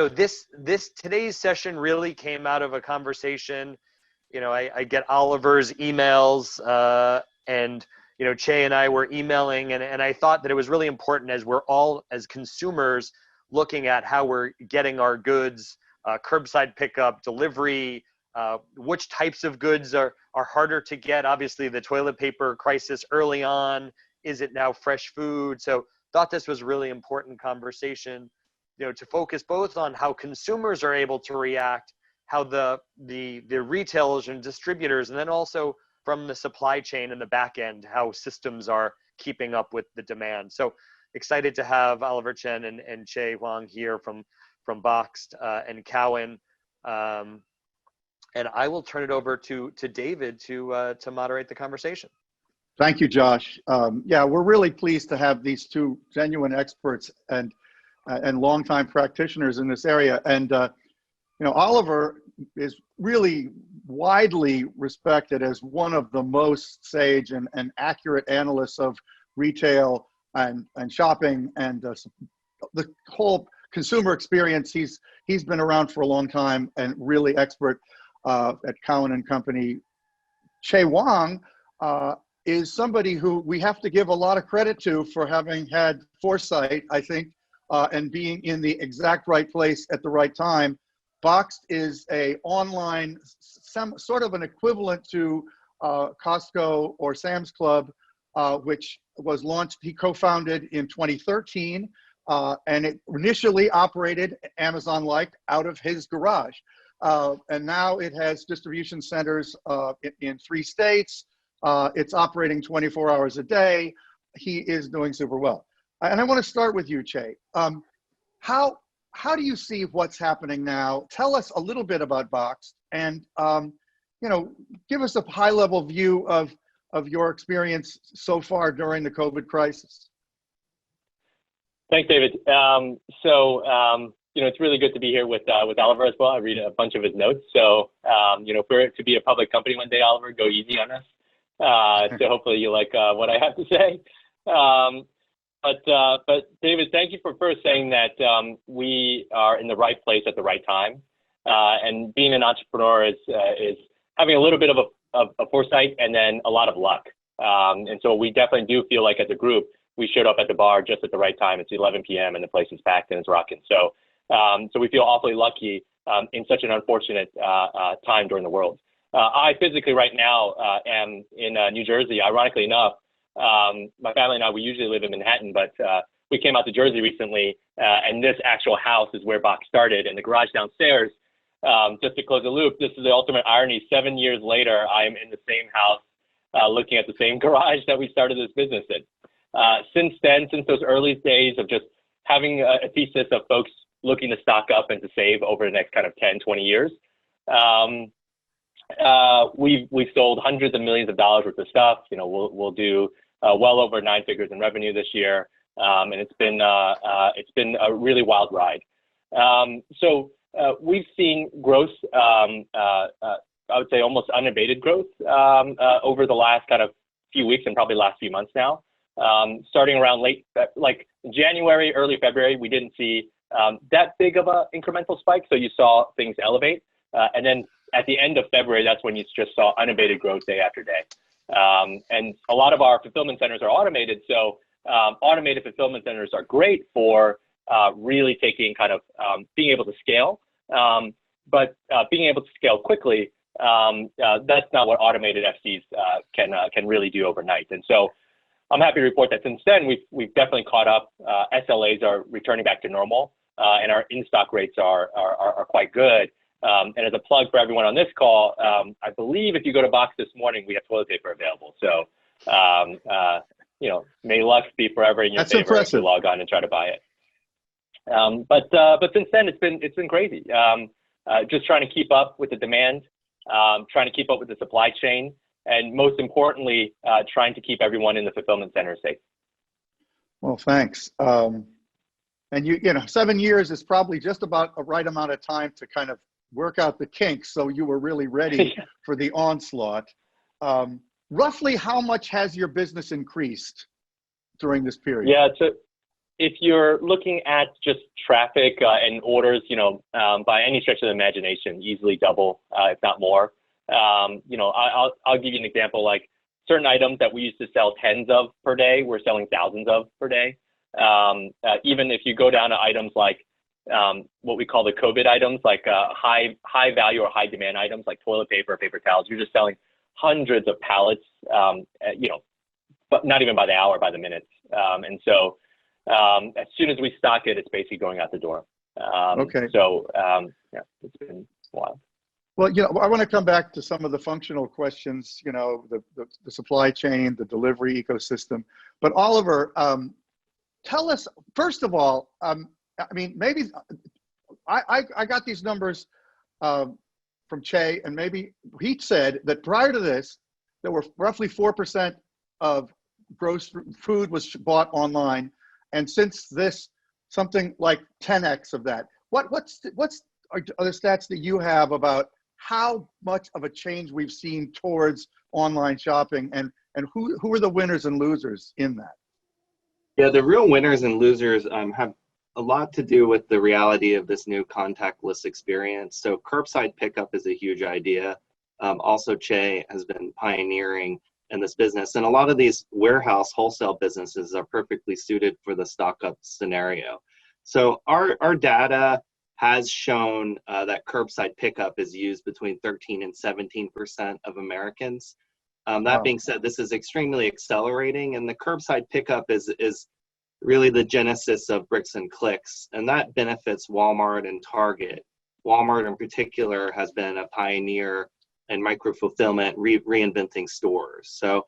today's session really came out of a conversation. I get Oliver's emails, and Che and I were emailing, and I thought that it was really important, as we're all as consumers looking at how we're getting our goods, curbside pickup, delivery, which types of goods are harder to get. Obviously, the toilet paper crisis early on. Is it now fresh food? So thought this was a really important conversation, to focus both on how consumers are able to react, how the retailers and distributors, and then also from the supply chain and the back end, how systems are keeping up with the demand. So excited to have Oliver Chen and Che Huang here from Boxed and Cowen. And I will turn it over to David to moderate the conversation. Thank you, Josh. Yeah, we're really pleased to have these two genuine experts and longtime practitioners in this area. And Oliver is really widely respected as one of the most sage and accurate analysts of retail and shopping and the whole consumer experience. He's been around for a long time and really expert at Cowen and Company. Che Huang is somebody who we have to give a lot of credit to for having had foresight, I think, and being in the exact right place at the right time. Boxed is a online, sort of an equivalent to Costco or Sam's Club, which was launched, he co-founded in 2013, and it initially operated Amazon-like out of his garage. And now it has distribution centers in 3 states. It's operating 24 hours a day. He is doing super well. And I want to start with you, Che. How do you see what's happening now? Tell us a little bit about Boxed, and give us a high-level view of your experience so far during the COVID crisis. Thanks, David. It's really good to be here with Oliver as well. I read a bunch of his notes. So, for it to be a public company one day, Oliver, go easy on us. So hopefully you like what I have to say. But David, thank you for first saying that we are in the right place at the right time. And being an entrepreneur is having a little bit of a foresight and then a lot of luck. And so we definitely do feel like as a group, we showed up at the bar just at the right time. It's 11 p.m. and the place is packed and it's rocking. So we feel awfully lucky in such an unfortunate time during the world. I physically right now am in New Jersey. Ironically enough, my family and I, we usually live in Manhattan, but we came out to Jersey recently, and this actual house is where Box started, and the garage downstairs, just to close the loop, this is the ultimate irony. 7 years later, I am in the same house, looking at the same garage that we started this business in. Since then, since those early days of just having a thesis of folks looking to stock up and to save over the next kind of 10, 20 years, we've sold hundreds of millions of dollars worth of stuff. We'll do well over 9 figures in revenue this year, and it's been a really wild ride. So we've seen growth, I would say almost unabated growth over the last kind of few weeks and probably last few months now. Starting around like January, early February, we didn't see that big of a incremental spike. So you saw things elevate, and then at the end of February, that's when you just saw unabated growth day after day. And a lot of our fulfillment centers are automated. So automated fulfillment centers are great for really taking kind of being able to scale, but being able to scale quickly, that's not what automated FCs can really do overnight. And so I'm happy to report that since then, we've definitely caught up. SLAs are returning back to normal, and our in-stock rates are quite good. And as a plug for everyone on this call, I believe if you go to Box this morning, we have toilet paper available. So, may luck be forever in your favor. Impressive. If you log on and try to buy it. But since then, it's been crazy. Just trying to keep up with the demand, trying to keep up with the supply chain, and most importantly, trying to keep everyone in the fulfillment center safe. Well, thanks. And 7 years is probably just about a right amount of time to kind of work out the kinks, so you were really ready for the onslaught. Roughly how much has your business increased during this period? Yeah, if you're looking at just traffic and orders, by any stretch of the imagination, easily double, if not more. I'll give you an example. Like certain items that we used to sell tens of per day, we're selling thousands of per day. Even if you go down to items like what we call the COVID items, like high value or high demand items like toilet paper, paper towels, you're just selling hundreds of pallets, but not even by the hour, by the minute. And so as soon as we stock it, it's basically going out the door. Okay. So yeah, it's been wild. Well, I want to come back to some of the functional questions, the supply chain, the delivery ecosystem. But Oliver, tell us, first of all, maybe I got these numbers from Che, and maybe he said that prior to this, there were roughly 4% of gross food was bought online. And since this, something like 10x of that. What's are the stats that you have about how much of a change we've seen towards online shopping, and who are the winners and losers in that? Yeah, the real winners and losers have a lot to do with the reality of this new contactless experience. So curbside pickup is a huge idea. Also, Che has been pioneering in this business, and a lot of these warehouse wholesale businesses are perfectly suited for the stock up scenario. So our data has shown that curbside pickup is used between 13 and 17% of Americans. That being said, this is extremely accelerating, and the curbside pickup is really the genesis of bricks and clicks, and that benefits Walmart and Target. Walmart in particular has been a pioneer in micro-fulfillment, reinventing stores. So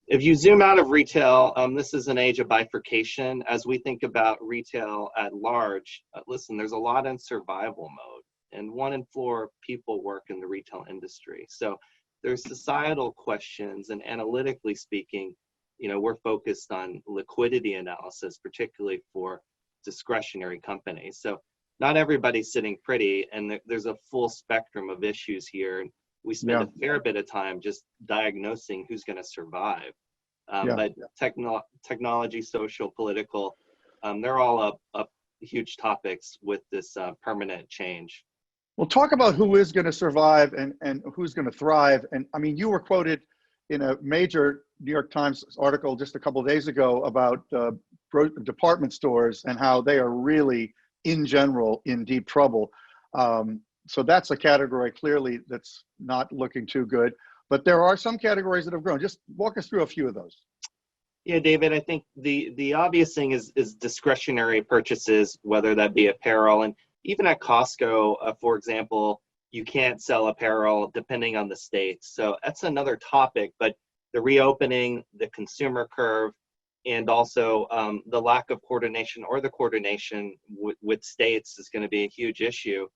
if you zoom out of retail, this is an age of bifurcation. As we think about retail at large, listen, there's a lot in survival mode, and 1 in 4 people work in the retail industry. So there's societal questions, and analytically speaking, we're focused on liquidity analysis, particularly for discretionary companies. So not everybody's sitting pretty, and there's a full spectrum of issues here. And we spend a fair bit of time just diagnosing who's going to survive. But technology, social, political, they're all up huge topics with this permanent change. Well, talk about who is going to survive and who's going to thrive. And I mean, you were quoted in a major New York Times article just a couple of days ago about department stores and how they are really, in general, in deep trouble. So that's a category clearly that's not looking too good. But there are some categories that have grown. Just walk us through a few of those. Yeah, David, I think the obvious thing is discretionary purchases, whether that be apparel. And even at Costco, for example, you can't sell apparel depending on the state. So that's another topic, but the reopening, the consumer curve, and also the lack of coordination or the coordination with states is going to be a huge issue.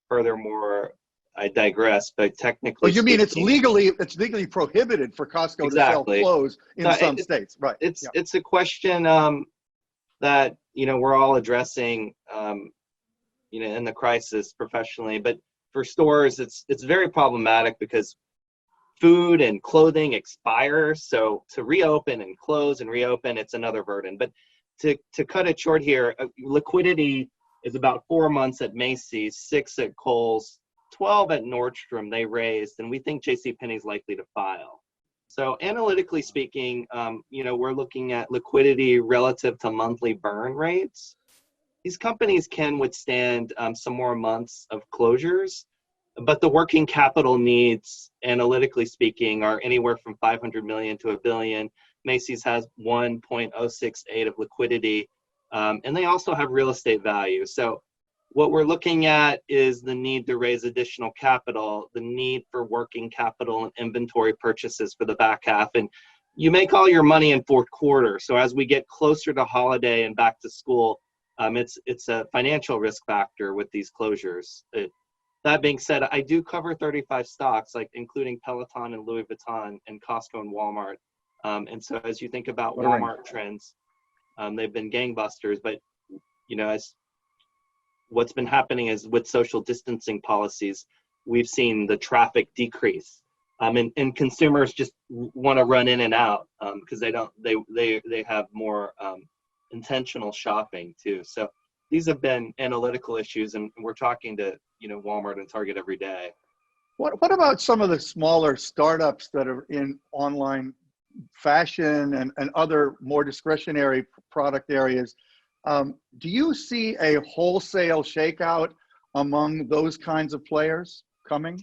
Furthermore, I digress, but technically, you mean it's legally prohibited for Costco to sell clothes in some states, right? It's a question that we're all addressing, in the crisis professionally. But for stores, it's very problematic because food and clothing expires. So to reopen and close and reopen, it's another burden. But to cut it short here, liquidity is about 4 months at Macy's, 6 at Kohl's, 12 at Nordstrom they raised, and we think JCPenney's likely to file. So analytically speaking, we're looking at liquidity relative to monthly burn rates. These companies can withstand some more months of closures, but the working capital needs, analytically speaking, are anywhere from 500 million to $1 billion. Macy's has 1.068 of liquidity, and they also have real estate value. So what we're looking at is the need to raise additional capital, the need for working capital and inventory purchases for the back half. And you make all your money in fourth quarter. So as we get closer to holiday and back to school, it's a financial risk factor with these closures. That being said, I do cover 35 stocks, like including Peloton and Louis Vuitton and Costco and Walmart. And so as you think about Walmart trends, they've been gangbusters, but as what's been happening is with social distancing policies, we've seen the traffic decrease, and consumers just want to run in and out because they have more intentional shopping too. So these have been analytical issues, and we're talking to, Walmart and Target every day. What about some of the smaller startups that are in online fashion and other more discretionary product areas? Do you see a wholesale shakeout among those kinds of players coming?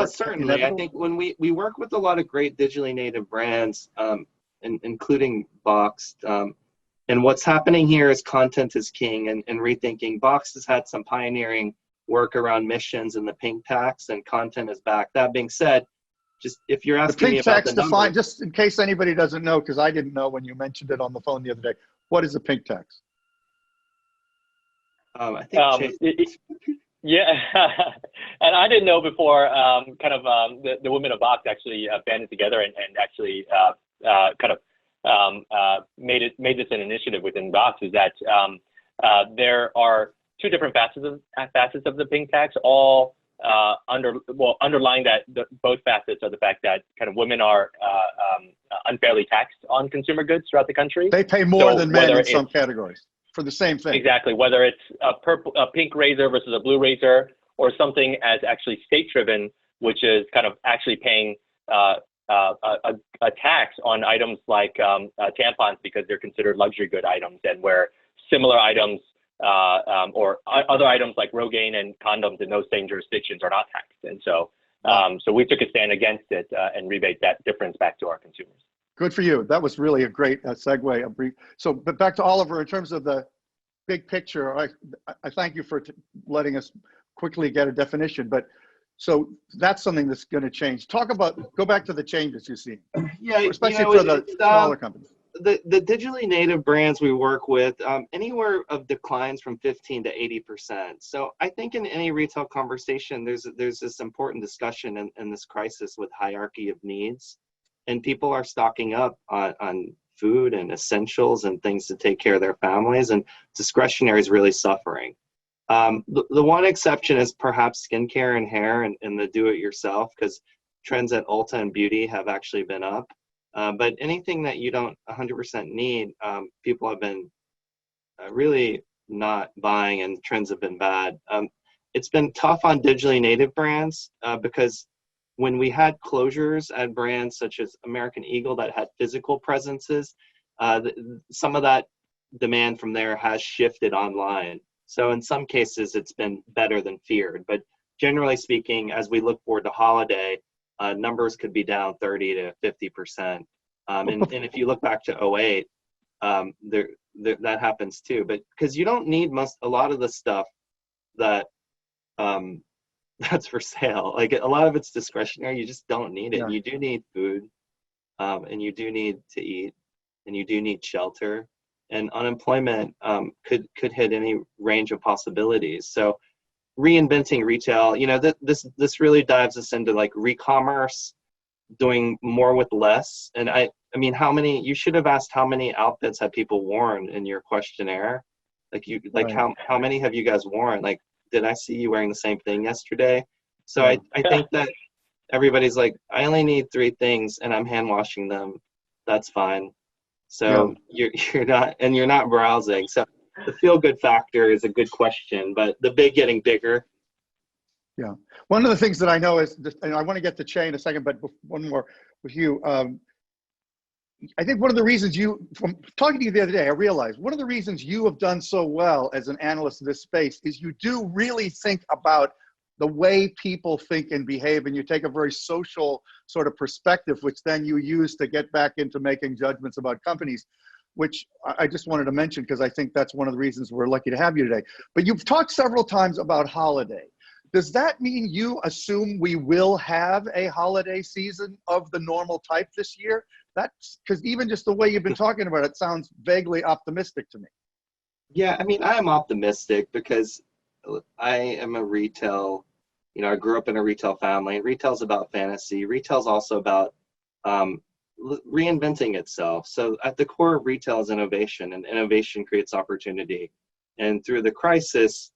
Certainly. I think when we work with a lot of great digitally native brands, including Boxed, and what's happening here is content is king, and rethinking. Boxed has had some pioneering work around missions and the pink tax, and content is back. That being said, just if you're asking me about the numbers, just in case anybody doesn't know, because I didn't know when you mentioned it on the phone the other day, what is a pink tax? I think yeah, and I didn't know before. The women of Box actually banded together and actually made this an initiative within Box. Is that there are two different facets of the pink tax, all underlying that both facets are the fact that kind of women are unfairly taxed on consumer goods throughout the country. They pay more than men in some categories for the same thing. Exactly, whether it's a pink razor versus a blue razor, or something as actually state-driven, which is kind of actually paying a tax on items like tampons because they're considered luxury good items, and where similar items or other items like Rogaine and condoms in those same jurisdictions are not taxed. And so we took a stand against it and rebate that difference back to our consumers. Good for you. That was really a great segue. But back to Oliver, in terms of the big picture, I thank you for letting us quickly get a definition. But so that's something that's going to change. Go back to the changes you see. Yeah, especially for the smaller companies. The digitally native brands we work with, anywhere of declines from 15 to 80%. So I think in any retail conversation, there's this important discussion in this crisis with hierarchy of needs, and people are stocking up on food and essentials and things to take care of their families, and discretionary is really suffering. The one exception is perhaps skincare and hair and the do-it-yourself, because trends at Ulta and beauty have actually been up. But anything that you don't 100% need, people have been really not buying, and trends have been bad. It's been tough on digitally native brands because when we had closures at brands such as American Eagle that had physical presences, some of that demand from there has shifted online. So in some cases, it's been better than feared. But generally speaking, as we look forward to holiday, numbers could be down 30 to 50%. And if you look back to 2008, that happens too. But because you don't need a lot of the stuff that that's for sale. Like a lot of it's discretionary. You just don't need it. Yeah. You do need food, and you do need to eat, and you do need shelter. And unemployment could hit any range of possibilities. So reinventing retail, this really dives us into like re-commerce, doing more with less. And I mean, you should have asked how many outfits have people worn in your questionnaire? Right. How many have you guys worn? Like, did I see you wearing the same thing yesterday? So I think that everybody's like, I only need 3 things and I'm hand washing them. That's fine. So you're not browsing. So the feel good factor is a good question, but the big getting bigger. Yeah. One of the things that I know is, and I want to get to Che in a second, but one more with you. I think one of the reasons from talking to you the other day, I realized one of the reasons you have done so well as an analyst in this space is you do really think about the way people think and behave, and you take a very social sort of perspective, which then you use to get back into making judgments about companies, which I just wanted to mention because I think that's one of the reasons we're lucky to have you today. But you've talked several times about holiday. Does that mean you assume we will have a holiday season of the normal type this year? That's because even just the way you've been talking about it sounds vaguely optimistic to me. Yeah, I mean, I am optimistic because I am a retail, I grew up in a retail family. Retail's about fantasy. Retail's also about reinventing itself. So at the core of retail is innovation, and innovation creates opportunity. And through the crisis,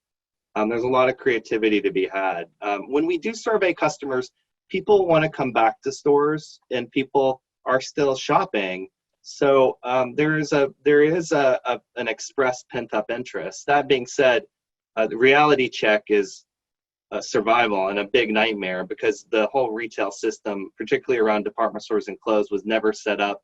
there's a lot of creativity to be had. When we do survey customers, people want to come back to stores, and people are still shopping. So there is an expressed pent-up interest. That being said, the reality check is survival and a big nightmare because the whole retail system, particularly around department stores and clothes, was never set up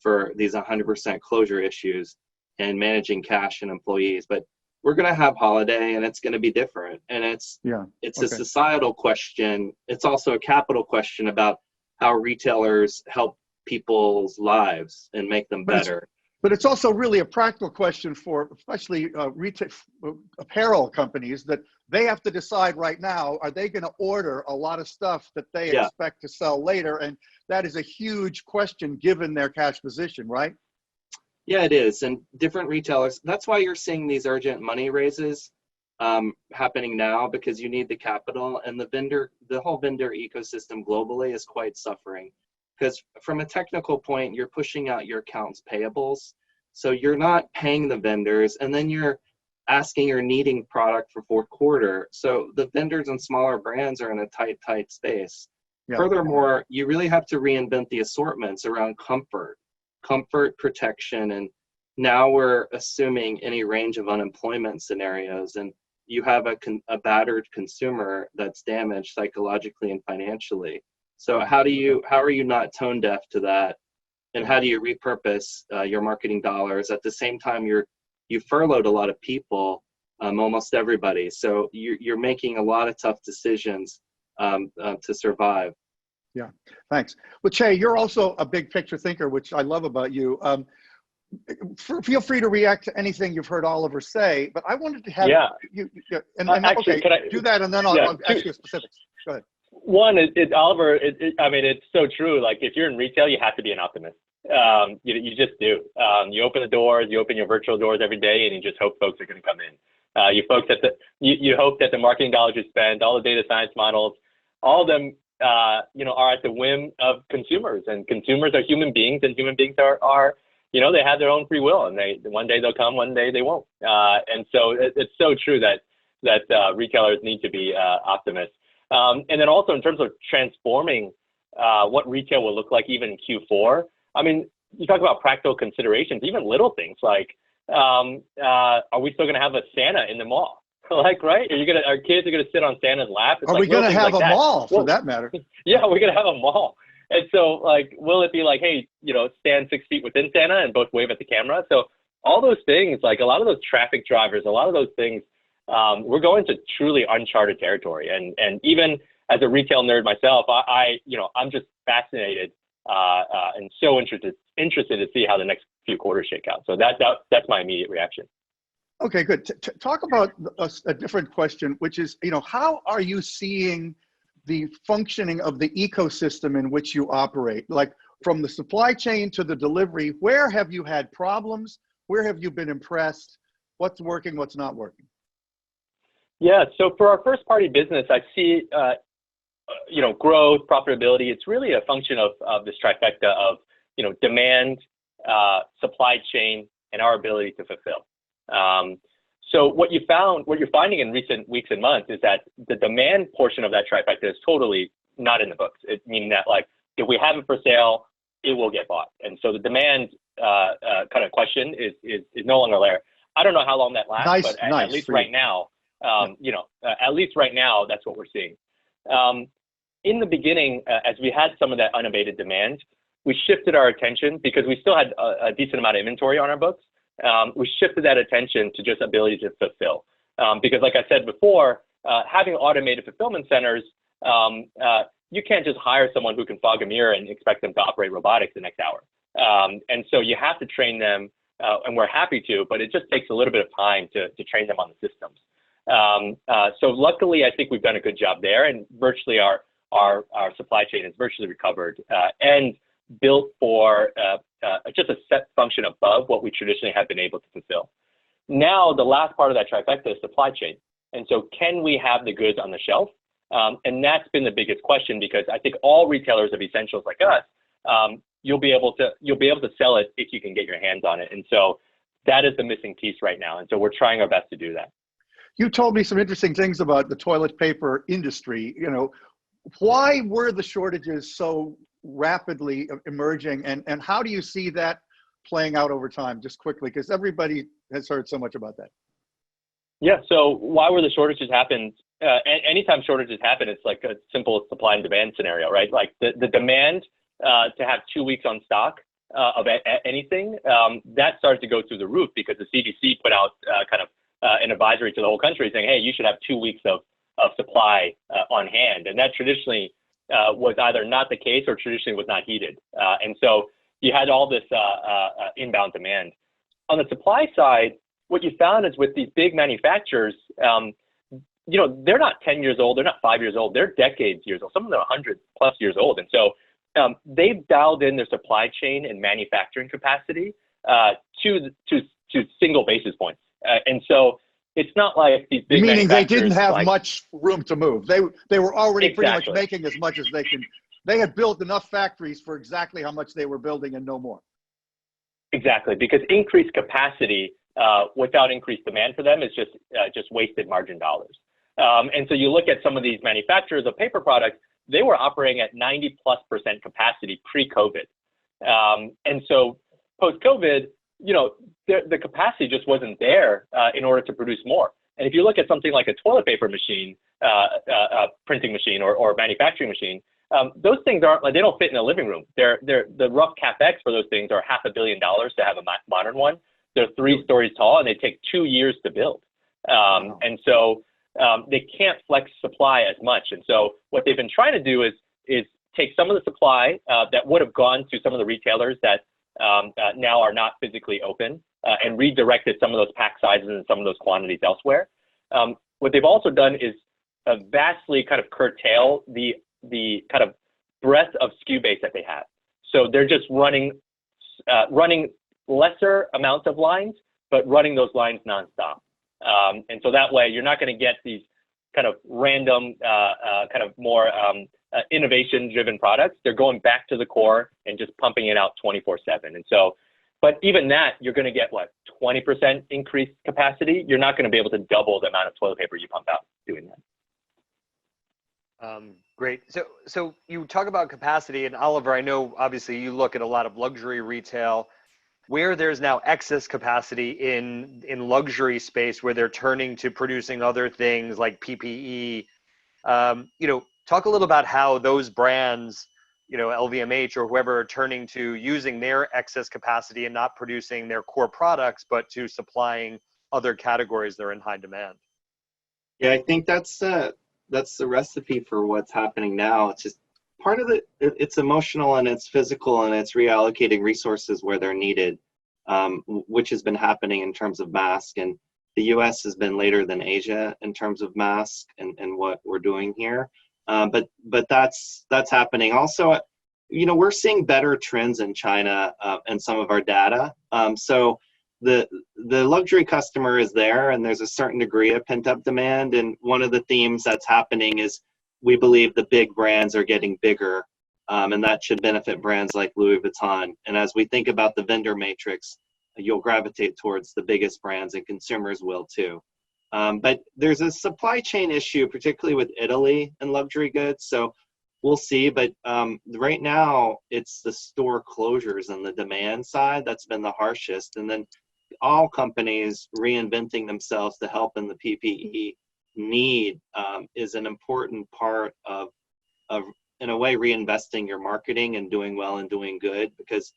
for these 100% closure issues and managing cash and employees. But we're going to have holiday, and it's going to be different. And it's a societal question. It's also a capital question about how retailers help people's lives and make them better. But it's also really a practical question for especially retail apparel companies, that they have to decide right now, are they going to order a lot of stuff that they expect to sell later? And that is a huge question given their cash position, right? Yeah, it is. And different retailers, that's why you're seeing these urgent money raises happening now, because you need the capital, and the whole vendor ecosystem globally is quite suffering. Because from a technical point, you're pushing out your accounts payables. So you're not paying the vendors, and then you're asking or needing product for fourth quarter. So the vendors and smaller brands are in a tight space. Yeah. Furthermore, you really have to reinvent the assortments around comfort, protection, and now we're assuming any range of unemployment scenarios, and you have a battered consumer that's damaged psychologically and financially. So how are you not tone deaf to that? And how do you repurpose your marketing dollars at the same time you furloughed a lot of people, almost everybody. So you're making a lot of tough decisions to survive. Yeah, thanks. Well, Che, you're also a big picture thinker, which I love about you. Feel free to react to anything you've heard Oliver say, but I wanted to have you actually, okay, do that, and then I'll ask you specifics. Go ahead. One, Oliver, I mean, it's so true. Like, if you're in retail, you have to be an optimist. You just do. You open the doors, you open your virtual doors every day, and you just hope folks are going to come in. You hope that the marketing dollars you spend, all the data science models, all of them, are at the whim of consumers. And consumers are human beings, and human beings are they have their own free will, and one day they'll come, one day they won't. And so it's so true that retailers need to be optimists. And then also in terms of transforming what retail will look like even in Q4, I mean, you talk about practical considerations, even little things like, are we still going to have a Santa in the mall? Like, right? Our kids are going to sit on Santa's lap? Are we going to have a mall, for that matter? Yeah, we're going to have a mall. And so, like, will it be like, hey, stand 6 feet within Santa and both wave at the camera? So all those things, like a lot of those traffic drivers, a lot of those things, we're going to truly uncharted territory. And even as a retail nerd myself, I'm just fascinated and so interested to see how the next few quarters shake out. So that's my immediate reaction. Okay, good. Talk about a different question, which is, how are you seeing the functioning of the ecosystem in which you operate? Like, from the supply chain to the delivery, where have you had problems? Where have you been impressed? What's working, what's not working? Yeah, so for our first party business, I see, growth, profitability. It's really a function of this trifecta of, demand, supply chain, and our ability to fulfill. So what you're finding in recent weeks and months is that the demand portion of that trifecta is totally not in the books. It meaning that, like, if we have it for sale, it will get bought. And so the demand kind of question is no longer there. I don't know how long that lasts, but at least right now, at least right now, that's what we're seeing. In the beginning, as we had some of that unabated demand, we shifted our attention because we still had a decent amount of inventory on our books. We shifted that attention to just ability to fulfill. Because like I said before, having automated fulfillment centers, you can't just hire someone who can fog a mirror and expect them to operate robotics the next hour. And so you have to train them, and we're happy to, but it just takes a little bit of time to train them on the systems. So luckily, I think we've done a good job there, and virtually our supply chain is virtually recovered and built for just a set function above what we traditionally have been able to fulfill. Now, the last part of that trifecta is supply chain. And so can we have the goods on the shelf? And that's been the biggest question, because I think all retailers of essentials like us, you'll be able to sell it if you can get your hands on it. And so that is the missing piece right now. And so we're trying our best to do that. You told me some interesting things about the toilet paper industry. Why were the shortages so rapidly emerging, and how do you see that playing out over time, just quickly, because everybody has heard so much about that. Yeah. So why were the shortages happened? Anytime shortages happen, it's like a simple supply and demand scenario, right? Like the demand to have 2 weeks on stock of anything, that started to go through the roof because the CDC put out an advisory to the whole country saying, hey, you should have 2 weeks of supply on hand. And that traditionally was either not the case or traditionally was not heeded. And so you had all this inbound demand. On the supply side, what you found is with these big manufacturers, they're not 10 years old, they're not 5 years old, they're decades years old. Some of them are 100+ years old. And so they've dialed in their supply chain and manufacturing capacity to single basis points. And so it's not like these big meaning they manufacturers didn't have much room to move. They were already Exactly. pretty much making as much as they can. They had built enough factories for exactly how much they were building and no more. Exactly, because increased capacity without increased demand for them is just wasted margin dollars. And so you look at some of these manufacturers of paper products, they were operating at 90+% capacity pre-COVID. And so post-COVID, the capacity just wasn't there in order to produce more. And if you look at something like a toilet paper machine, printing machine or manufacturing machine, those things they don't fit in a living room. The rough CapEx for those things are $500 million to have a modern one. They're 3 stories tall and they take 2 years to build. Wow. And so they can't flex supply as much. And so what they've been trying to do is take some of the supply that would have gone to some of the retailers that now are not physically open and redirected some of those pack sizes and some of those quantities elsewhere. What they've also done is vastly kind of curtail the kind of breadth of SKU base that they have. So they're just running lesser amounts of lines, but running those lines nonstop. And so that way you're not going to get these kind of random, kind of more innovation-driven products. They're going back to the core and just pumping it out 24/7. And so, but even that, you're going to get 20% increased capacity. You're not going to be able to double the amount of toilet paper you pump out doing that. Great. So you talk about capacity, and Oliver, I know obviously you look at a lot of luxury retail where there's now excess capacity in luxury space where they're turning to producing other things like PPE. Talk a little about how those brands, LVMH or whoever, are turning to using their excess capacity and not producing their core products, but to supplying other categories that are in high demand. Yeah, I think that's the recipe for what's happening now. It's just part of it's emotional and it's physical and it's reallocating resources where they're needed, which has been happening in terms of mask. And the US has been later than Asia in terms of mask and what we're doing here. But that's happening. Also, we're seeing better trends in China and some of our data. So the luxury customer is there, and there's a certain degree of pent-up demand. And one of the themes that's happening is we believe the big brands are getting bigger, and that should benefit brands like Louis Vuitton. And as we think about the vendor matrix, you'll gravitate towards the biggest brands, and consumers will too. But there's a supply chain issue, particularly with Italy and luxury goods. So we'll see. But right now, it's the store closures and the demand side that's been the harshest. And then all companies reinventing themselves to help in the PPE need is an important part of, in a way, reinvesting your marketing and doing well and doing good, because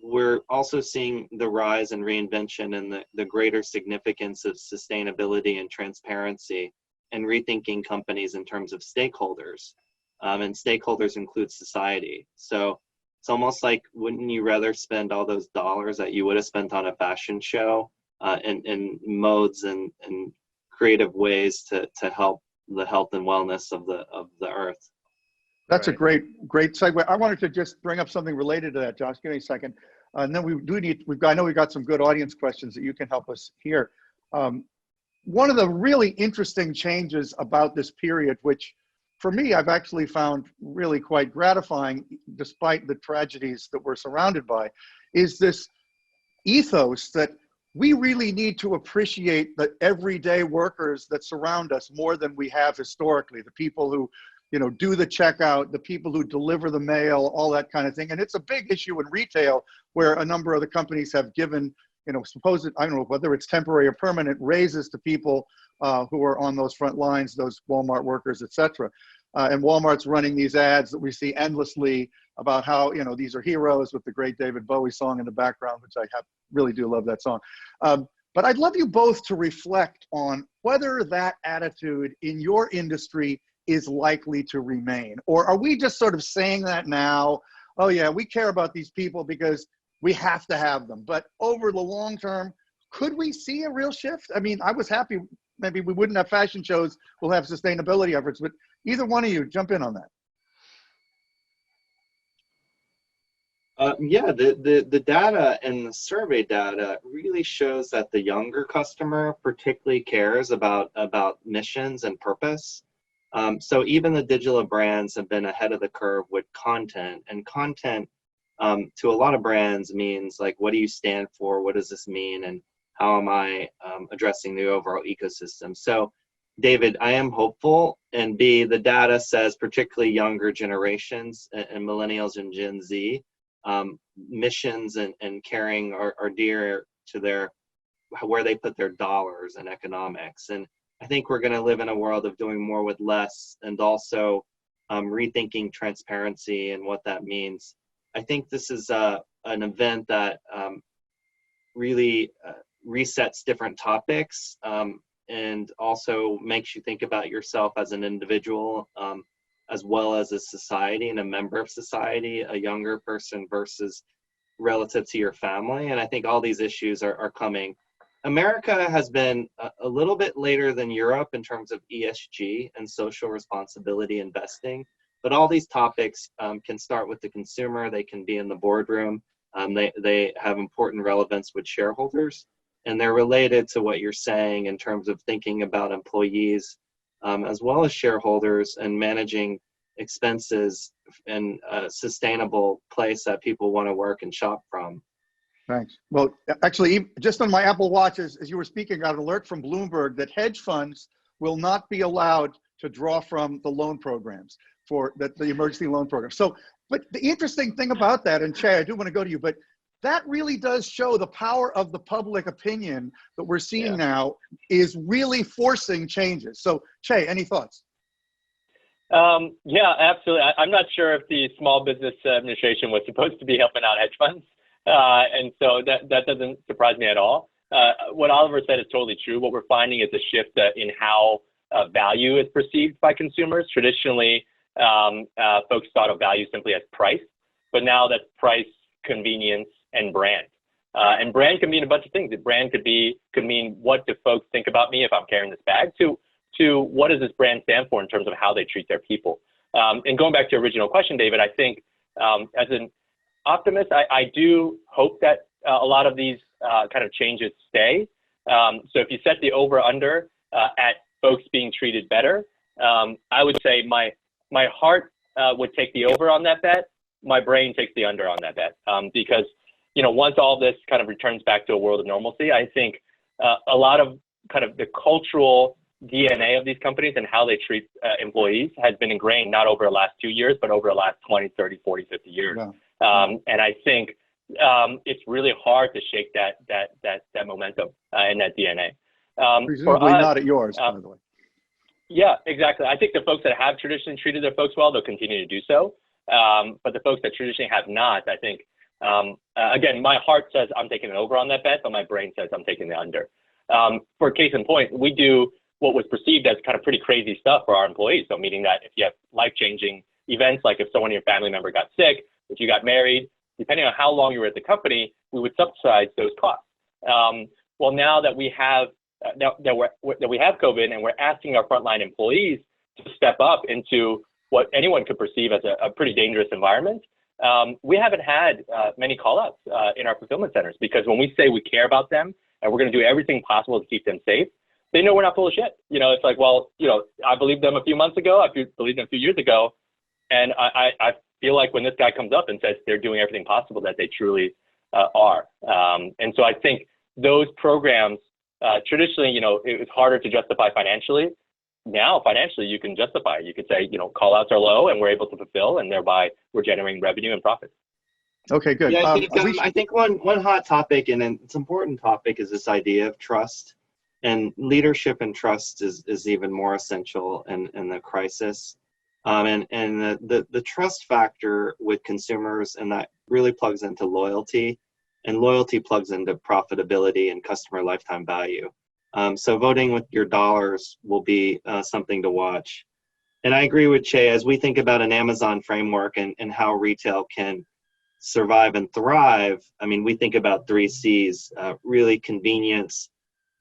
we're also seeing the rise in reinvention and the greater significance of sustainability and transparency and rethinking companies in terms of stakeholders. And stakeholders include society. So it's almost like, wouldn't you rather spend all those dollars that you would have spent on a fashion show in modes and creative ways to help the health and wellness of the earth? That's a great segue. I wanted to just bring up something related to that, Josh. Give me a second. And then I know we've got some good audience questions that you can help us hear. One of the really interesting changes about this period, which for me, I've actually found really quite gratifying, despite the tragedies that we're surrounded by, is this ethos that we really need to appreciate the everyday workers that surround us more than we have historically, the people who do the checkout, the people who deliver the mail, all that kind of thing. And it's a big issue in retail where a number of the companies have given, supposed, I don't know whether it's temporary or permanent, raises to people who are on those front lines, those Walmart workers, et cetera. And Walmart's running these ads that we see endlessly about how, these are heroes with the great David Bowie song in the background, which I really do love that song. But I'd love you both to reflect on whether that attitude in your industry is likely to remain. Or are we just sort of saying that now, oh yeah, we care about these people because we have to have them. But over the long term, could we see a real shift? I mean, I was happy, maybe we wouldn't have fashion shows, we'll have sustainability efforts, but either one of you jump in on that. Yeah, the data and the survey data really shows that the younger customer particularly cares about missions and purpose. So even the digital brands have been ahead of the curve with content, and content to a lot of brands means like, what do you stand for? What does this mean? And how am I addressing the overall ecosystem? So David, I am hopeful, and B, the data says particularly younger generations and millennials and Gen Z, missions and caring are dear to where they put their dollars and economics. And I think we're going to live in a world of doing more with less, and also rethinking transparency and what that means. I think this is an event that really resets different topics and also makes you think about yourself as an individual, as well as a society and a member of society, a younger person versus relative to your family. And I think all these issues are coming. America has been a little bit later than Europe in terms of ESG and social responsibility investing, but all these topics can start with the consumer. They can be in the boardroom. They have important relevance with shareholders, and they're related to what you're saying in terms of thinking about employees as well as shareholders and managing expenses in a sustainable place that people want to work and shop from. Thanks. Well, actually, just on my Apple Watch, as you were speaking, I got an alert from Bloomberg that hedge funds will not be allowed to draw from the loan programs for the emergency loan program. So, but the interesting thing about that, and Che, I do want to go to you, but that really does show the power of the public opinion that we're seeing now is really forcing changes. So, Che, any thoughts? Yeah, absolutely. I'm not sure if the Small Business Administration was supposed to be helping out hedge funds. And so that doesn't surprise me at all. What Oliver said is totally true. What we're finding is a shift in how value is perceived by consumers. Traditionally, folks thought of value simply as price, but now that's price, convenience, and brand. And brand can mean a bunch of things. The brand could mean what do folks think about me if I'm carrying this bag, to what does this brand stand for in terms of how they treat their people. And going back to your original question, David, I think as an optimist, I do hope that a lot of these kind of changes stay. So if you set the over/under at folks being treated better, I would say my heart would take the over on that bet. My brain takes the under on that bet, because once all this kind of returns back to a world of normalcy, I think a lot of kind of the cultural DNA of these companies and how they treat employees has been ingrained not over the last 2 years, but over the last 20, 30, 40, 50 years. Yeah. And I think it's really hard to shake that momentum and that DNA. Presumably not at yours, by the way. Yeah, exactly. I think the folks that have traditionally treated their folks well, they'll continue to do so. But the folks that traditionally have not, I think, again, my heart says I'm taking an over on that bet, but my brain says I'm taking the under. For case in point, we do what was perceived as kind of pretty crazy stuff for our employees. So meaning that if you have life-changing events, like if someone in your family member got sick, if you got married, depending on how long you were at the company, we would subsidize those costs. Well, now that we have COVID and we're asking our frontline employees to step up into what anyone could perceive as a pretty dangerous environment, we haven't had many call-outs in our fulfillment centers, because when we say we care about them and we're going to do everything possible to keep them safe, they know we're not full of shit. It's like, well, I believed them a few months ago, I believed them a few years ago, and I feel like when this guy comes up and says they're doing everything possible, that they truly are. And so I think those programs, traditionally, it was harder to justify financially. now financially you can justify it. You could say, call outs are low and we're able to fulfill, and thereby we're generating revenue and profit. Okay, good. Yeah, I think one hot topic, and it's an important topic, is this idea of trust. And leadership and trust is even more essential in the crisis. And the trust factor with consumers, and that really plugs into loyalty, and loyalty plugs into profitability and customer lifetime value. So voting with your dollars will be something to watch. And I agree with Che, as we think about an Amazon framework and how retail can survive and thrive. I mean, we think about 3 C's, really convenience,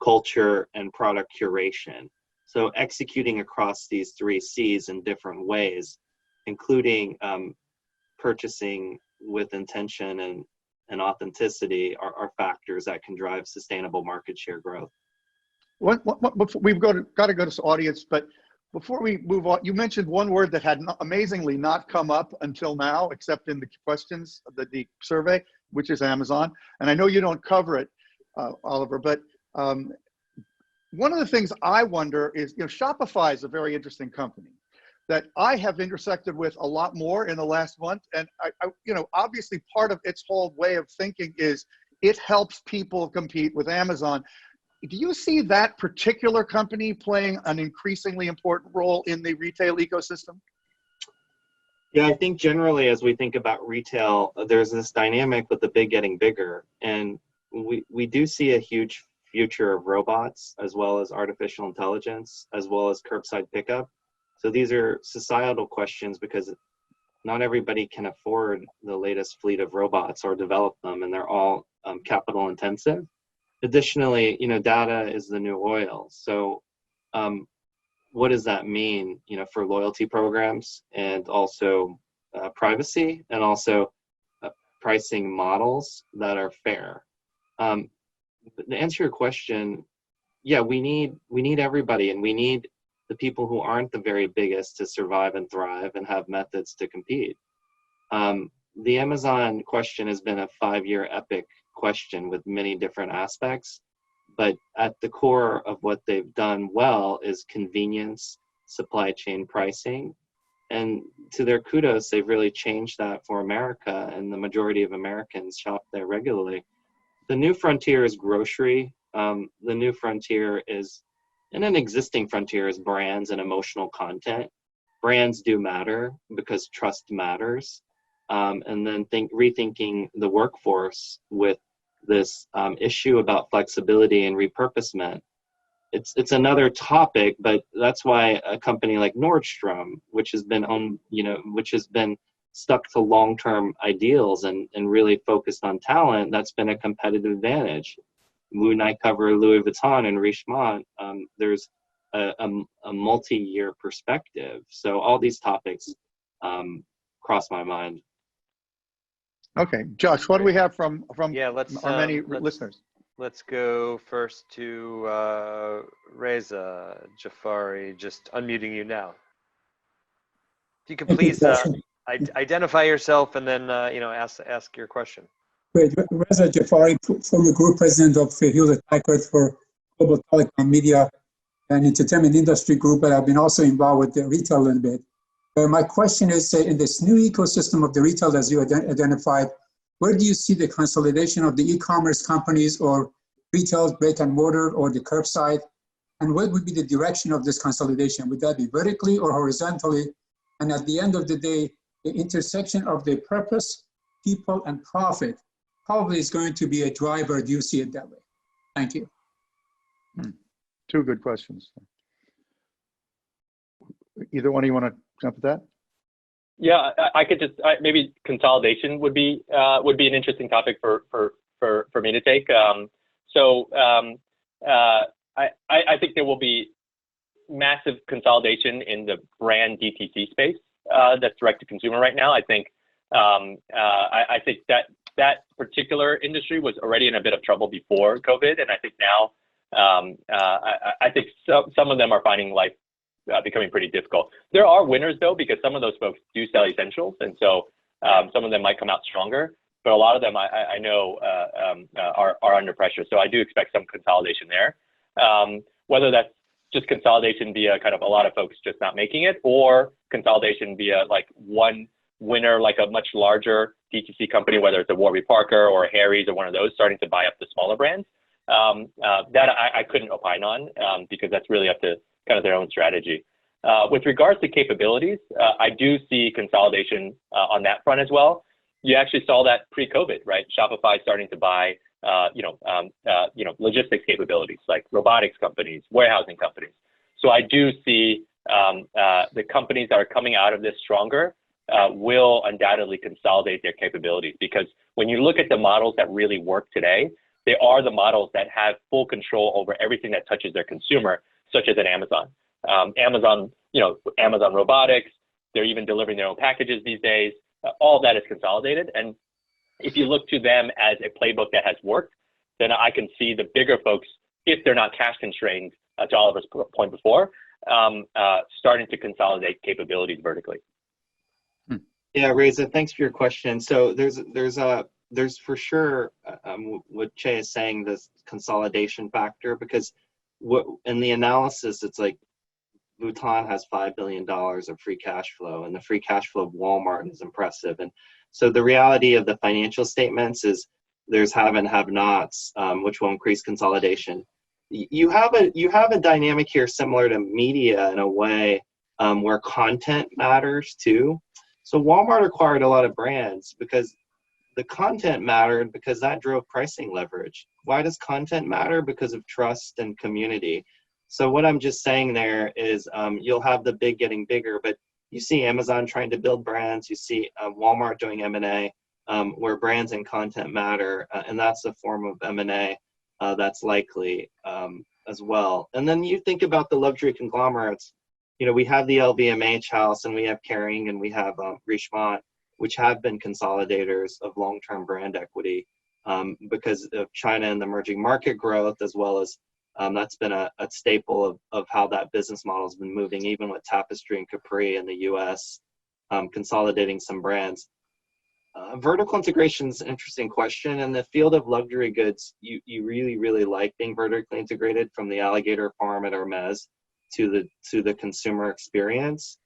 culture, and product curation. So executing across these 3 C's in different ways, including purchasing with intention and authenticity, are factors that can drive sustainable market share growth. We've got to go to this audience, but before we move on, you mentioned one word that had amazingly not come up until now, except in the questions, the survey, which is Amazon. And I know you don't cover it, Oliver, but one of the things I wonder is, Shopify is a very interesting company that I have intersected with a lot more in the last month. And obviously part of its whole way of thinking is it helps people compete with Amazon. Do you see that particular company playing an increasingly important role in the retail ecosystem? Yeah, I think generally as we think about retail, there's this dynamic with the big getting bigger. And we do see a huge future of robots, as well as artificial intelligence, as well as curbside pickup. So these are societal questions because not everybody can afford the latest fleet of robots or develop them, and they're all capital intensive. Additionally, data is the new oil. So what does that mean, for loyalty programs, and also privacy, and also pricing models that are fair? But to answer your question, yeah, we need everybody, and we need the people who aren't the very biggest to survive and thrive and have methods to compete. The Amazon question has been a 5-year epic question with many different aspects, but at the core of what they've done well is convenience, supply chain pricing, and to their kudos, they've really changed that for America, and the majority of Americans shop there regularly. The new frontier is grocery. The new frontier is, and an existing frontier is brands and emotional content. Brands do matter because trust matters. And then rethinking the workforce with this issue about flexibility and repurposement. It's another topic, but that's why a company like Nordstrom, which has been stuck to long-term ideals and really focused on talent, that's been a competitive advantage. When I cover Louis Vuitton and Richemont, there's a multi-year perspective. So all these topics cross my mind. Okay, Josh, what do we have from our many listeners? Let's go first to Reza Jafari, just unmuting you now. If you could please identify yourself and then ask your question. Great. Reza Jafari, former group president of Hewlett Packard for Global Telecom Media and Entertainment Industry Group, but I've been also involved with the retail a little bit. My question is, in this new ecosystem of the retail, as you identified, where do you see the consolidation of the e-commerce companies or retail brick and mortar or the curbside? And what would be the direction of this consolidation? Would that be vertically or horizontally? And at the end of the day, the intersection of the purpose, people, and profit probably is going to be a driver. Do you see it that way? Thank you. Two good questions. Either one of you want to jump at that? Yeah, I could just maybe consolidation would be an interesting topic for me to take. I think there will be massive consolidation in the brand DTC space that's direct to consumer right now. I think that particular industry was already in a bit of trouble before COVID, and I think now I think some of them are finding life becoming pretty difficult. There are winners though, because some of those folks do sell essentials, and so some of them might come out stronger. But a lot of them I know are under pressure. So I do expect some consolidation there. Whether that's just consolidation via kind of a lot of folks just not making it, or consolidation via like one winner, like a much larger DTC company, whether it's a Warby Parker or a Harry's or one of those, starting to buy up the smaller brands. That I couldn't opine on because that's really up to kind of their own strategy. With regards to capabilities, I do see consolidation on that front as well. You actually saw that pre-COVID, right? Shopify starting to buy, logistics capabilities like robotics companies, warehousing companies. So I do see the companies that are coming out of this stronger will undoubtedly consolidate their capabilities, because when you look at the models that really work today, they are the models that have full control over everything that touches their consumer, such as at Amazon. Amazon Robotics, they're even delivering their own packages these days. All that is consolidated. And if you look to them as a playbook that has worked, then I can see the bigger folks, if they're not cash constrained, to Oliver's point before, starting to consolidate capabilities vertically. Yeah, Reza, thanks for your question. So there's for sure what Che is saying, this consolidation factor, because in the analysis, it's like Bhutan has $5 billion of free cash flow, and the free cash flow of Walmart is impressive. And so the reality of the financial statements is there's have and have nots, which will increase consolidation. You have a dynamic here similar to media in a way, where content matters too. So Walmart acquired a lot of brands because the content mattered, because that drove pricing leverage. Why does content matter? Because of trust and community. So what I'm just saying there is you'll have the big getting bigger, but you see Amazon trying to build brands. You see Walmart doing M&A, where brands and content matter, and that's a form of M&A that's likely as well. And then you think about the luxury conglomerates. You know, we have the LVMH house, and we have Kering, and we have Richemont, which have been consolidators of long-term brand equity because of China and the emerging market growth, as well as that's been a staple of how that business model has been moving, even with Tapestry and Capri in the US, consolidating some brands. Vertical integration is an interesting question. In the field of luxury goods, you really, really like being vertically integrated, from the alligator farm at Hermes to the consumer experience.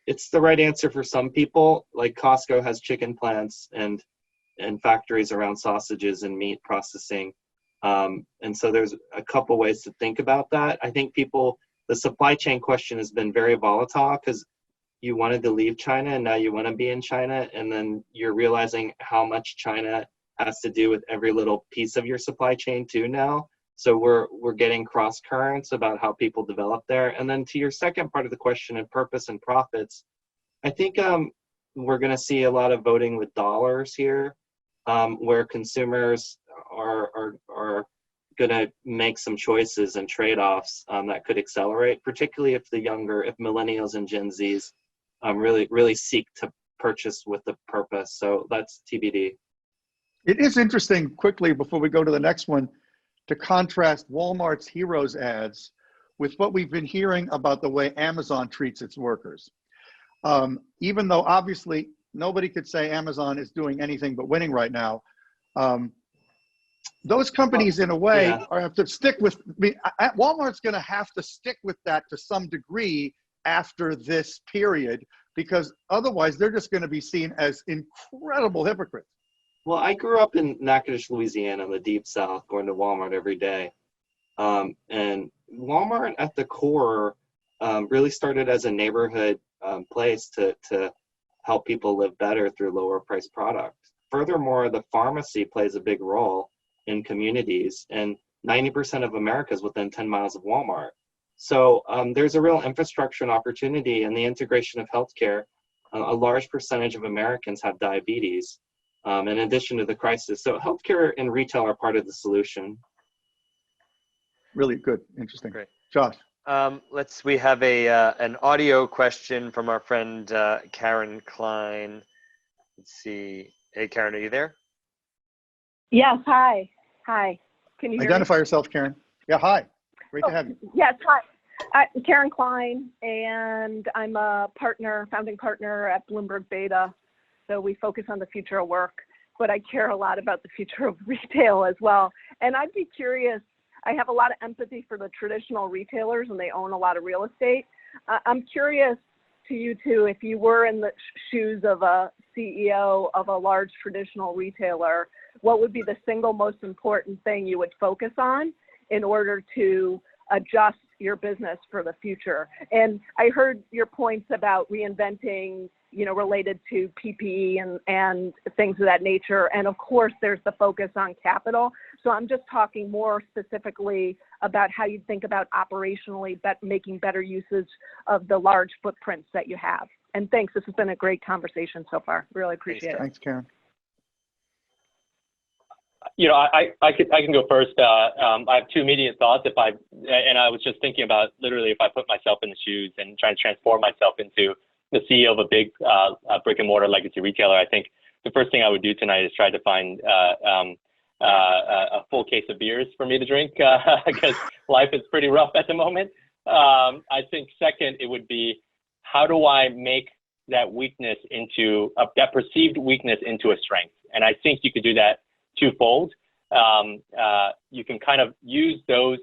It's the right answer for some people. Like Costco has chicken plants and factories around sausages and meat processing. And so there's a couple ways to think about that. I think the supply chain question has been very volatile, because you wanted to leave China and now you want to be in China, and then you're realizing how much China has to do with every little piece of your supply chain too now. So we're getting cross currents about how people develop there. And then to your second part of the question, of purpose and profits, I think we're going to see a lot of voting with dollars here, where consumers are going to make some choices and trade-offs that could accelerate, particularly if millennials and Gen Zs really seek to purchase with the purpose. So that's TBD. It is interesting, quickly, before we go to the next one, to contrast Walmart's Heroes ads with what we've been hearing about the way Amazon treats its workers. Even though obviously nobody could say Amazon is doing anything but winning right now, those companies in a way have to stick with, Walmart's going to have to stick with that to some degree after this period, because otherwise they're just going to be seen as incredible hypocrites. Well, I grew up in Natchitoches, Louisiana, in the deep South, going to Walmart every day. And Walmart at the core really started as a neighborhood place to help people live better through lower priced products. Furthermore, the pharmacy plays a big role in communities, and 90% of America is within 10 miles of Walmart. So there's a real infrastructure and opportunity in the integration of healthcare. A large percentage of Americans have diabetes, in addition to the crisis. So healthcare and retail are part of the solution. Really good, interesting. Great. Josh. We have an audio question from our friend Karen Klein. Let's see. Hey, Karen, are you there? Yes, hi. Can you hear Identify me? yourself, Karen. Yeah, hi. Great to have you. Yes, hi. Karen Klein, and I'm a founding partner at Bloomberg Beta. So we focus on the future of work, but I care a lot about the future of retail as well. And I'd be curious, I have a lot of empathy for the traditional retailers, and they own a lot of real estate. I'm curious to you two, if you were in the shoes of a CEO of a large traditional retailer, what would be the single most important thing you would focus on in order to adjust your business for the future? And I heard your points about reinventing, you know, related to PPE and things of that nature. And of course, there's the focus on capital. So I'm just talking more specifically about how you think about operationally making better uses of the large footprints that you have. And thanks, this has been a great conversation so far. Really appreciate it. Thanks, Karen. You know, I can go first. I have two immediate thoughts. And I was just thinking about literally if I put myself in the shoes and try to transform myself into the CEO of a big brick and mortar legacy retailer, I think the first thing I would do tonight is try to find a full case of beers for me to drink because life is pretty rough at the moment. I think second, it would be, how do I make that weakness into that perceived weakness into a strength? And I think you could do that twofold. You can kind of use those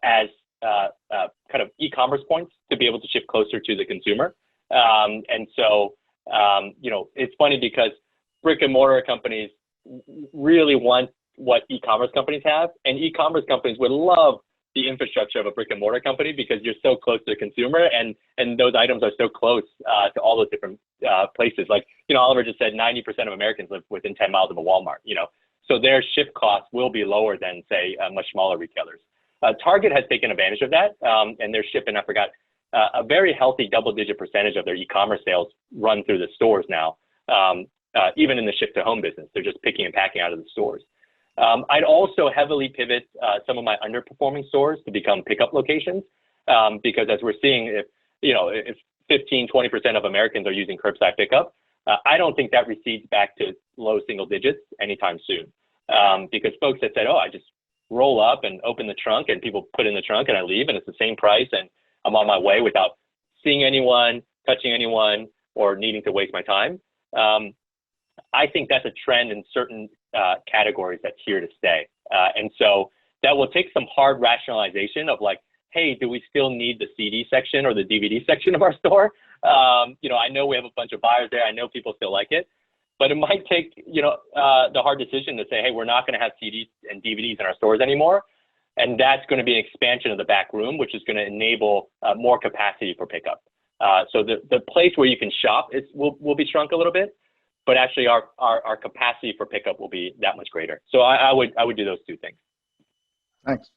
as kind of e-commerce points to be able to ship closer to the consumer. And so, you know, it's funny because brick and mortar companies really want what e-commerce companies have, and e-commerce companies would love the infrastructure of a brick and mortar company because you're so close to the consumer, and those items are so close to all those different places. Like, you know, Oliver just said 90% of Americans live within 10 miles of a Walmart, you know, so their ship costs will be lower than, say, much smaller retailers. Target has taken advantage of that, and they're shipping, I forgot, a very healthy double-digit percentage of their e-commerce sales run through the stores now, even in the ship-to-home business. They're just picking and packing out of the stores. I'd also heavily pivot some of my underperforming stores to become pickup locations, because as we're seeing, if 15, 20% of Americans are using curbside pickup, I don't think that recedes back to low single digits anytime soon, because folks that said, oh, I just roll up and open the trunk and people put in the trunk and I leave and it's the same price and I'm on my way without seeing anyone, touching anyone, or needing to waste my time. I think that's a trend in certain categories that's here to stay. And so that will take some hard rationalization of like, hey, do we still need the CD section or the DVD section of our store? I know we have a bunch of buyers there. I know people still like it, but it might take, the hard decision to say, hey, we're not going to have CDs and DVDs in our stores anymore. And that's going to be an expansion of the back room, which is going to enable more capacity for pickup. So the place where you can shop will be shrunk a little bit, but actually our capacity for pickup will be that much greater. So I would do those two things. Thanks.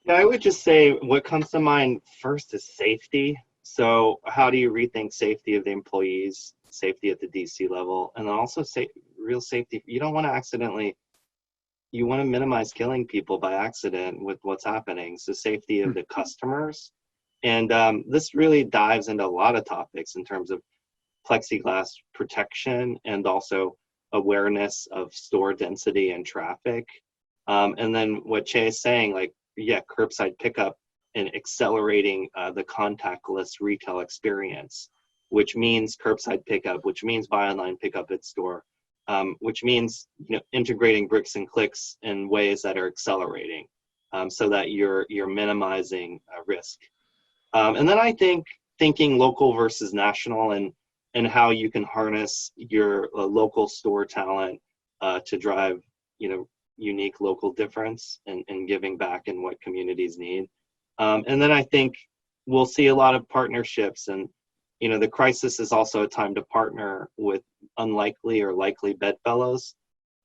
Yeah, I would just say what comes to mind first is safety. So how do you rethink safety of the employees, safety at the DC level, and then also real safety? You don't want to you want to minimize killing people by accident with what's happening. So safety of the customers. And this really dives into a lot of topics in terms of plexiglass protection and also awareness of store density and traffic. And then what Che is saying, like, yeah, curbside pickup and accelerating the contactless retail experience, which means curbside pickup, which means buy online, pickup at store, which means integrating bricks and clicks in ways that are accelerating, so that you're minimizing risk. And then I think thinking local versus national and how you can harness your local store talent to drive unique local difference and giving back in what communities need. And then I think we'll see a lot of partnerships, and the crisis is also a time to partner with unlikely or likely bedfellows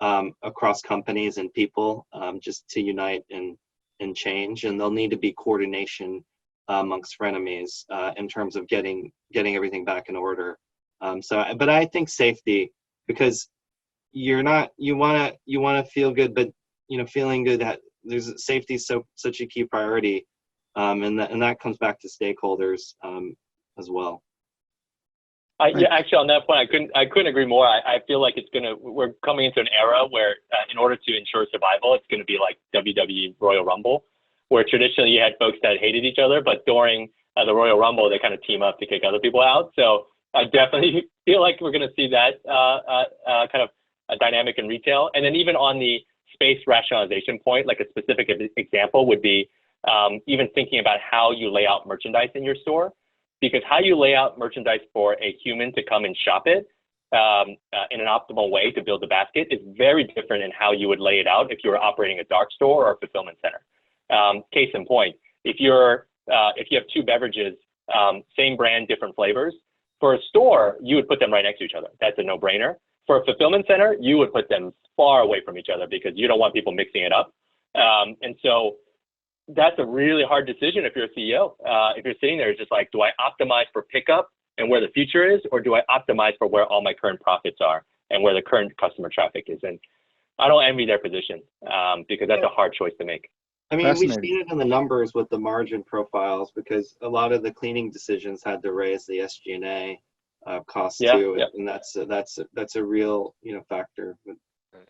across companies and people, just to unite and change. And there'll need to be coordination amongst frenemies in terms of getting everything back in order. But I think safety, because you want to feel good, but feeling good that there's safety is such a key priority, and that comes back to stakeholders as well. Yeah, actually, on that point, I couldn't agree more. I feel like we're coming into an era where, in order to ensure survival, it's going to be like WWE Royal Rumble, where traditionally you had folks that hated each other, but during the Royal Rumble, they kind of team up to kick other people out. So I definitely feel like we're going to see that kind of a dynamic in retail. And then even on the space rationalization point, like a specific example would be even thinking about how you lay out merchandise in your store, because how you lay out merchandise for a human to come and shop it in an optimal way to build the basket is very different in how you would lay it out if you were operating a dark store or a fulfillment center. Case in point, if you have two beverages, same brand, different flavors, for a store, you would put them right next to each other. That's a no-brainer. For a fulfillment center, you would put them far away from each other because you don't want people mixing it up. And so that's a really hard decision if you're a CEO. If you're sitting there, it's just like, do I optimize for pickup and where the future is, or do I optimize for where all my current profits are and where the current customer traffic is? And I don't envy their position because that's a hard choice to make. I mean, we've seen it in the numbers with the margin profiles because a lot of the cleaning decisions had to raise the SG&A costs too, and that's a real factor. But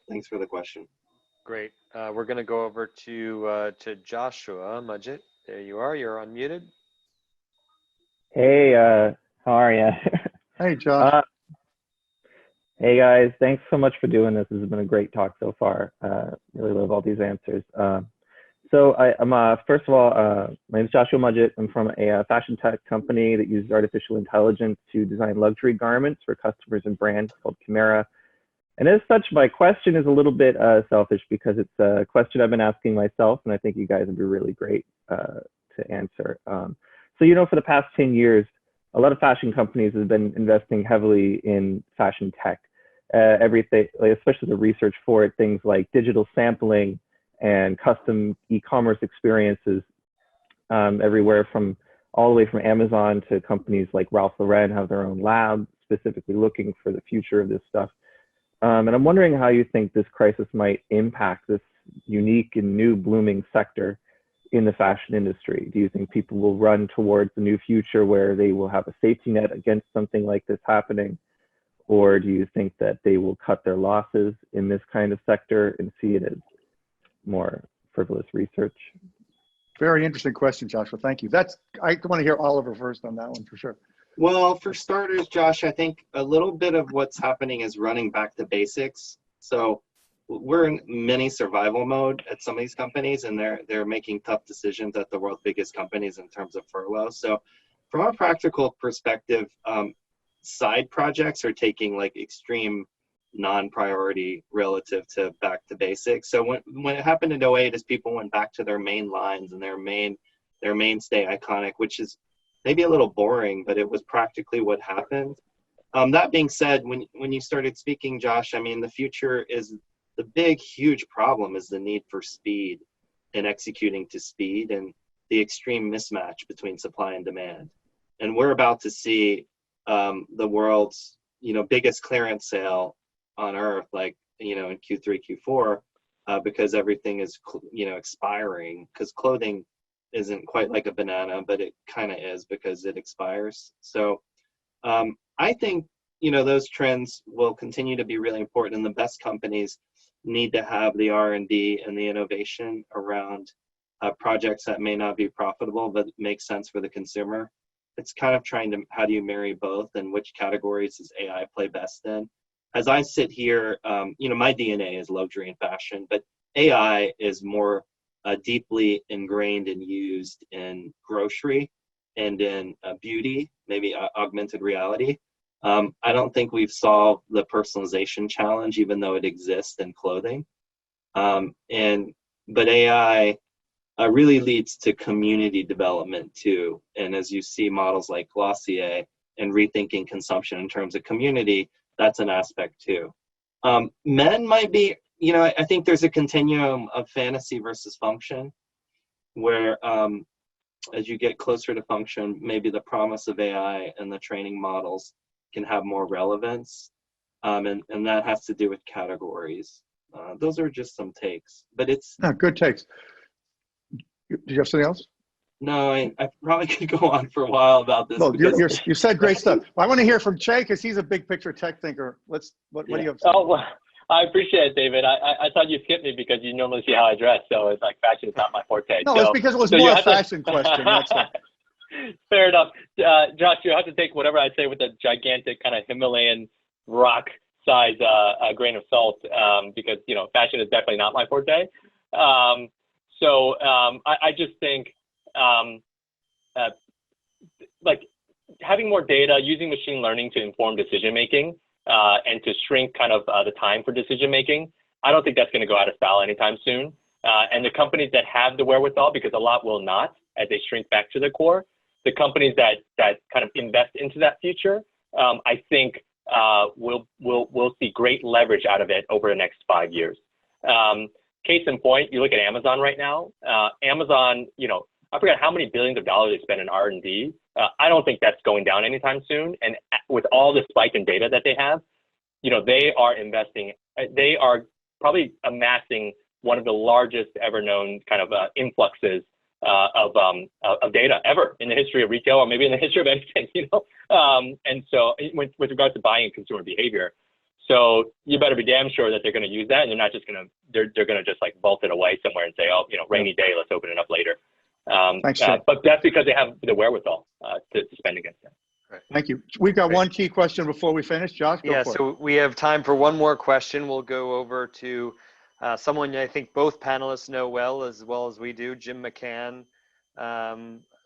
thanks for the question. Great. We're going to go over to Joshua Mudgett. There you are. You're unmuted. Hey, how are you? Hey, Josh. Hey guys, thanks so much for doing this. This has been a great talk so far. Really love all these answers. So I'm first of all, my name is Joshua Mudgett. I'm from a fashion tech company that uses artificial intelligence to design luxury garments for customers and brands called Chimera. And as such, my question is a little bit selfish because it's a question I've been asking myself, and I think you guys would be really great to answer. So, for the past 10 years, a lot of fashion companies have been investing heavily in fashion tech. Everything, especially the research for it, things like digital sampling and custom e-commerce experiences, everywhere from all the way from Amazon to companies like Ralph Lauren have their own lab specifically looking for the future of this stuff. And I'm wondering how you think this crisis might impact this unique and new blooming sector in the fashion industry. Do you think people will run towards a new future where they will have a safety net against something like this happening? Or do you think that they will cut their losses in this kind of sector and see it as more frivolous research? Very interesting question, Joshua. Thank you. I want to hear Oliver first on that one for sure. Well, for starters, Josh, I think a little bit of what's happening is running back to basics. So we're in mini survival mode at some of these companies, and they're making tough decisions at the world's biggest companies in terms of furlough. So from a practical perspective, side projects are taking like extreme non-priority relative to back to basics. So when it happened in 08 is people went back to their main lines and their mainstay iconic, which is maybe a little boring, but it was practically what happened. That being said, when you started speaking, Josh, I mean, the future is the big, huge problem is the need for speed and executing to speed and the extreme mismatch between supply and demand. And we're about to see the world's, biggest clearance sale on earth, like, in Q3, Q4, because everything is, expiring, because clothing isn't quite like a banana, but it kind of is because it expires. So I think, those trends will continue to be really important, and the best companies need to have the R&D and the innovation around projects that may not be profitable, but make sense for the consumer. It's kind of how do you marry both, and which categories does AI play best in? As I sit here, my DNA is luxury and fashion, but AI is more deeply ingrained and used in grocery and in beauty, maybe augmented reality. I don't think we've solved the personalization challenge, even though it exists in clothing. But AI really leads to community development too. And as you see models like Glossier and rethinking consumption in terms of community, that's an aspect too. Men might be, I think there's a continuum of fantasy versus function, where as you get closer to function, maybe the promise of AI and the training models can have more relevance. And that has to do with categories. Those are just some takes, but it's good takes. Do you have something else? No, I probably could go on for a while about this. No, you said great stuff. I want to hear from Che because he's a big picture tech thinker. What do you have to say? Oh, well, I appreciate it, David. I thought you skipped me because you normally see how I dress, so it's like fashion is not my forte. No, it's because it was more a fashion question. That's it. Fair enough. Josh, you have to take whatever I say with a gigantic kind of Himalayan rock size grain of salt because fashion is definitely not my forte. I just think like having more data, using machine learning to inform decision making and to shrink kind of the time for decision making. I don't think that's going to go out of style anytime soon. And the companies that have the wherewithal, because a lot will not, as they shrink back to their core, the companies that kind of invest into that future, I think we'll see great leverage out of it over the next 5 years. Case in point, you look at Amazon right now. Amazon, I forgot how many billions of dollars they spend in R&D. I don't think that's going down anytime soon. And with all the spike in data that they have, they are investing. They are probably amassing one of the largest ever known kind of influxes of data ever in the history of retail, or maybe in the history of anything. And so with regards to buying and consumer behavior. So you better be damn sure that they're going to use that, and they're not just going to, they're going to just like bolt it away somewhere and say, oh, rainy day, let's open it up later. Thanks, but that's because they have the wherewithal to spend against them. Right. Thank you. We've got one key question before we finish. Josh, go for it. So we have time for one more question. We'll go over to someone I think both panelists know well as we do, Jim McCann,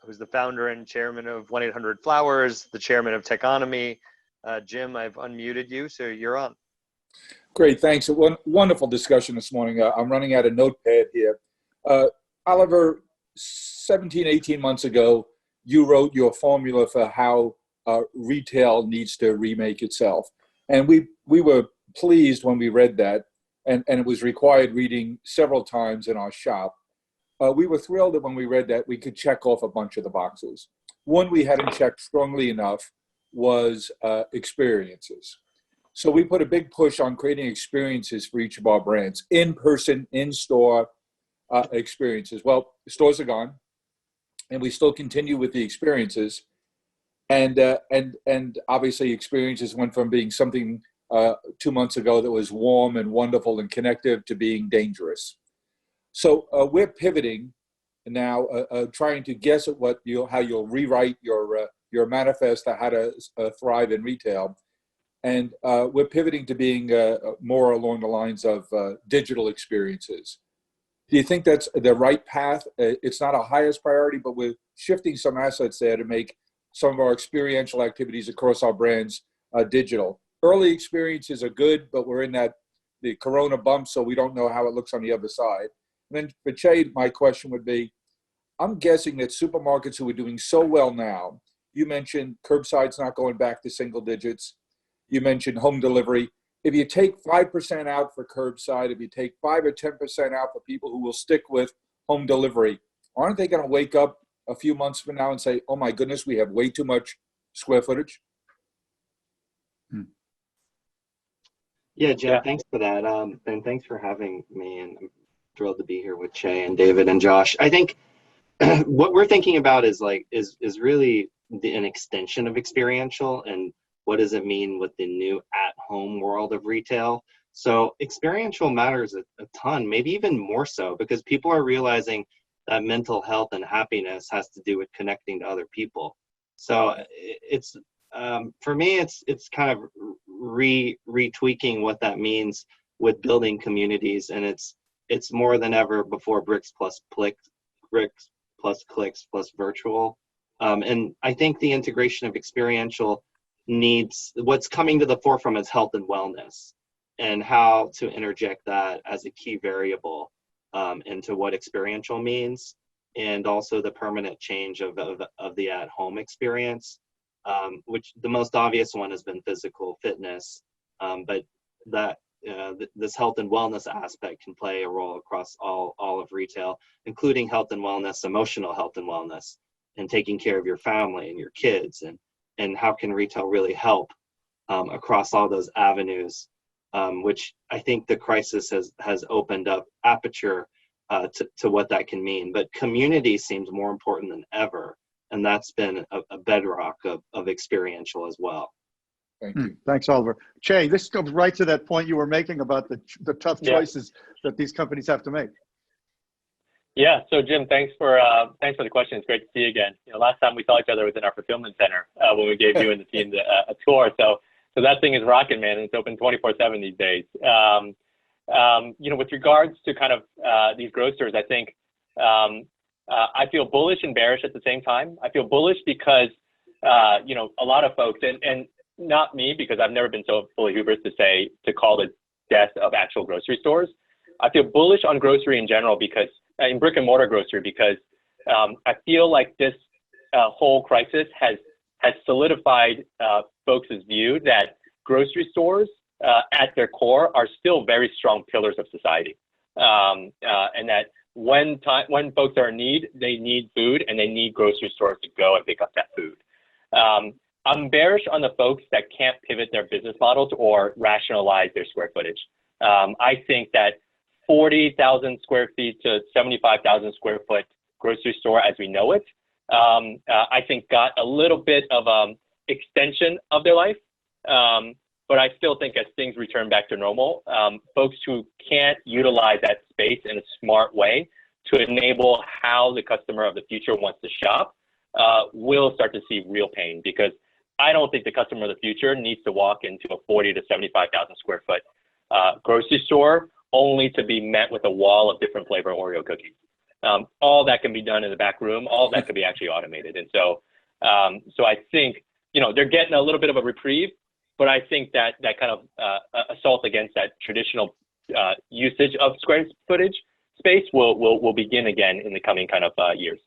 who's the founder and chairman of 1-800-Flowers, the chairman of Techonomy. Jim, I've unmuted you, so you're on. Great, thanks. Wonderful discussion this morning. I'm running out of notepad here. Oliver, 17, 18 months ago, you wrote your formula for how retail needs to remake itself. And we were pleased when we read that, and it was required reading several times in our shop. We were thrilled that when we read that, we could check off a bunch of the boxes. One we hadn't checked strongly enough was experiences. So we put a big push on creating experiences for each of our brands, in-person, in-store experiences. Well, stores are gone, and we still continue with the experiences. And obviously experiences went from being something 2 months ago that was warm and wonderful and connective to being dangerous. So we're pivoting now, trying to guess at how you'll rewrite your manifest on how to thrive in retail. And we're pivoting to being more along the lines of digital experiences. Do you think that's the right path? It's not our highest priority, but we're shifting some assets there to make some of our experiential activities across our brands digital. Early experiences are good, but we're in the corona bump, so we don't know how it looks on the other side. And then for Che, my question would be, I'm guessing that supermarkets who are doing so well now, you mentioned curbside's not going back to single digits. You mentioned home delivery. If you take 5% out for curbside, if you take 5 or 10% out for people who will stick with home delivery, aren't they going to wake up a few months from now and say, oh my goodness, we have way too much square footage? Yeah, Jim, thanks for that. And thanks for having me. And I'm thrilled to be here with Che and David and Josh. I think what we're thinking about is really an extension of experiential, and what does it mean with the new at-home world of retail. So experiential matters a ton, maybe even more so, because people are realizing that mental health and happiness has to do with connecting to other people. So it's for me, it's kind of retweaking what that means with building communities, and it's more than ever before bricks plus clicks plus virtual. And I think the integration of experiential needs, what's coming to the forefront is health and wellness, and how to interject that as a key variable into what experiential means, and also the permanent change of the at-home experience, which the most obvious one has been physical fitness, but that this health and wellness aspect can play a role across all of retail, including health and wellness, emotional health and wellness, and taking care of your family and your kids, and how can retail really help across all those avenues, which I think the crisis has opened up aperture to what that can mean. But community seems more important than ever, and that's been a bedrock of experiential as well. Thank you. Thanks, Oliver. Che, this goes right to that point you were making about the tough choices that these companies have to make. Yeah. So Jim, thanks for the question. It's great to see you again. Last time we saw each other was in our fulfillment center when we gave you and the team a tour. So So that thing is rocking, man, and it's open 24/7 these days. With regards to kind of these grocers, I think I feel bullish and bearish at the same time. I feel bullish because a lot of folks, and not me, because I've never been so fully hubris to call the death of actual grocery stores. I feel bullish on grocery in general because in brick and mortar grocery, because I feel like this whole crisis has solidified folks' view that grocery stores at their core are still very strong pillars of society, and that when folks are in need, they need food and they need grocery stores to go and pick up that food. I'm bearish on the folks that can't pivot their business models or rationalize their square footage. I think that 40,000 square feet to 75,000 square foot grocery store as we know it, I think got a little bit of extension of their life. But I still think as things return back to normal, folks who can't utilize that space in a smart way to enable how the customer of the future wants to shop will start to see real pain, because I don't think the customer of the future needs to walk into a 40 to 75,000 square foot grocery store only to be met with a wall of different flavor Oreo cookies. All that can be done in the back room. All that can be actually automated. And so I think, they're getting a little bit of a reprieve, but I think that kind of assault against that traditional usage of square footage space will begin again in the coming kind of years.